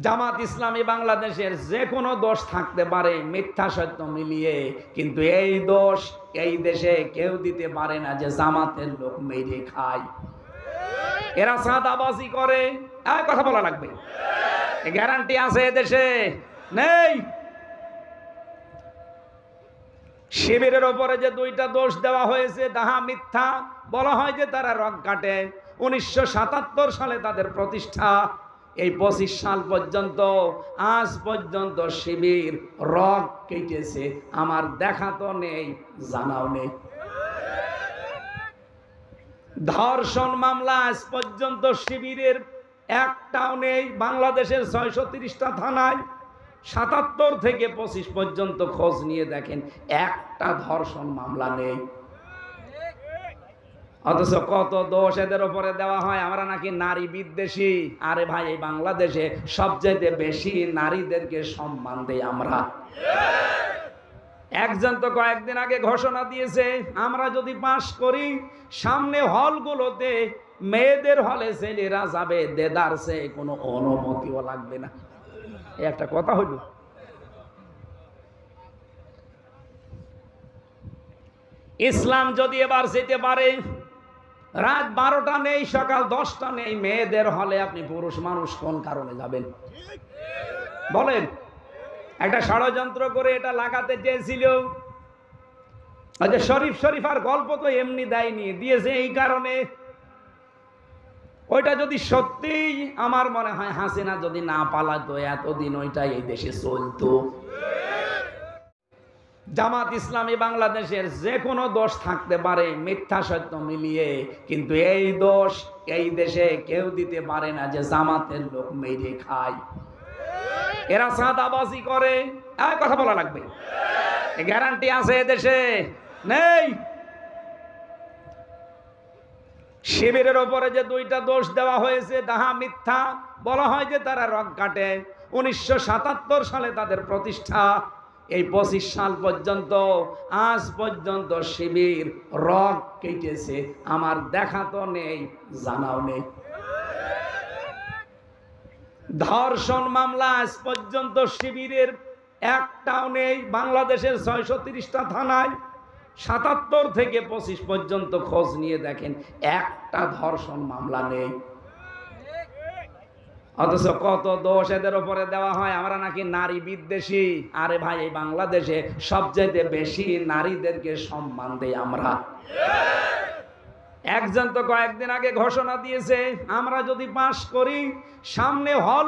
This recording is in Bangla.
জামাত ইসলামী বাংলাদেশের যে কোনো দোষ থাকতে পারে মিথ্যা সত্য মিলিয়ে, কিন্তু এই দোষ এই দেশে কেউ দিতে পারে না যে জামাতের লোক মেরে খায়, এরা চাঁদাবাজি করে। কথা বলা লাগবে, গ্যারান্টি আছে এদেশে নেই। শিবিরের ওপরে যে দুইটা দোষ দেওয়া হয়েছে তাহা মিথ্যা। বলা হয় যে তারা রক কাটে। 1977 সালে তাদের প্রতিষ্ঠা। এই 25 সাল পর্যন্ত আজ পর্যন্ত শিবির রক কেটেছে, আমার দেখা তো নেই, জানাও নেই। ধর্ষণ মামলা আজ পর্যন্ত শিবিরের একটাও নেই। বাংলাদেশের 630টা থানায় 77 থেকে 25 পর্যন্ত খোঁজ নিয়ে দেখেন, একটা ধর্ষণ মামলা নেই। অথচ কত দোষ এদের উপরে দেওয়া হয়, আমরা নাকি নারী বিদ্বেষী। আরে ভাই, এই বাংলাদেশে সবচেয়ে বেশি নারীদেরকে সম্মান দেই আমরা। একজন তো কয়েকদিন আগে ঘোষণা দিয়েছে, আমরা যদি পাশ করি সামনে হলগুলোতে মেয়েদের হলে ছেলেরা যাবে, দেদারসে কোনো অনুমতিও লাগবে না। একটা কথা হইল। ইসলাম যদি এবার যেতে পারে, রাত 12টা নেই, সকাল 10টা নেই, মেয়েদের হলে আপনি পুরুষ মানুষ কোন কারণে যাবেন বলেন? একটা ষড়যন্ত্র করে এটা লাগাতে চেয়েছিল। আচ্ছা, শরীফার গল্প তো এমনি দেয়নি, দিয়েছে এই কারণে। ওইটা যদি সত্যি, আমার মনে হয় হাসিনা যদি না পালাতো এতদিন ওইটা এই দেশে চলতো। জামাত ইসলামী বাংলাদেশের যে কোনো দোষ থাকতে পারে মিথ্যা সত্য মিলিয়ে, কিন্তু এই দোষ এই দেশে কেউ দিতে পারে না যে জামাতের লোক মেরে খায়, এরা চাঁদাবাজি করে। কথা বলা লাগবে, গ্যারান্টি আছে এদেশে নেই। শিবিরের ওপরে যে দুইটা দোষ দেওয়া হয়েছে তাহা মিথ্যা। বলা হয় যে তারা রক কাটে। 1977 সালে তাদের প্রতিষ্ঠা। এই 25 সাল পর্যন্ত আজ পর্যন্ত শিবির রক কেটেছে, আমার দেখা তো নেই, জানাও নেই। ধর্ষণ মামলা আজ পর্যন্ত শিবিরের একটাও নেই। বাংলাদেশের 630টা থানায় 77 থেকে 25 পর্যন্ত খোঁজ নিয়ে দেখেন, একটা ধর্ষণ মামলা নেই। অথচ কত দোষ এদের উপরে দেওয়া হয়, আমরা নাকি নারী বিদ্বেষী। আরে ভাই, এই বাংলাদেশে সবচেয়ে বেশি নারীদেরকে সম্মান দেই আমরা। একজন তো কয়েকদিন আগে ঘোষণা দিয়েছে, আমরা যদি পাশ করি সামনে হল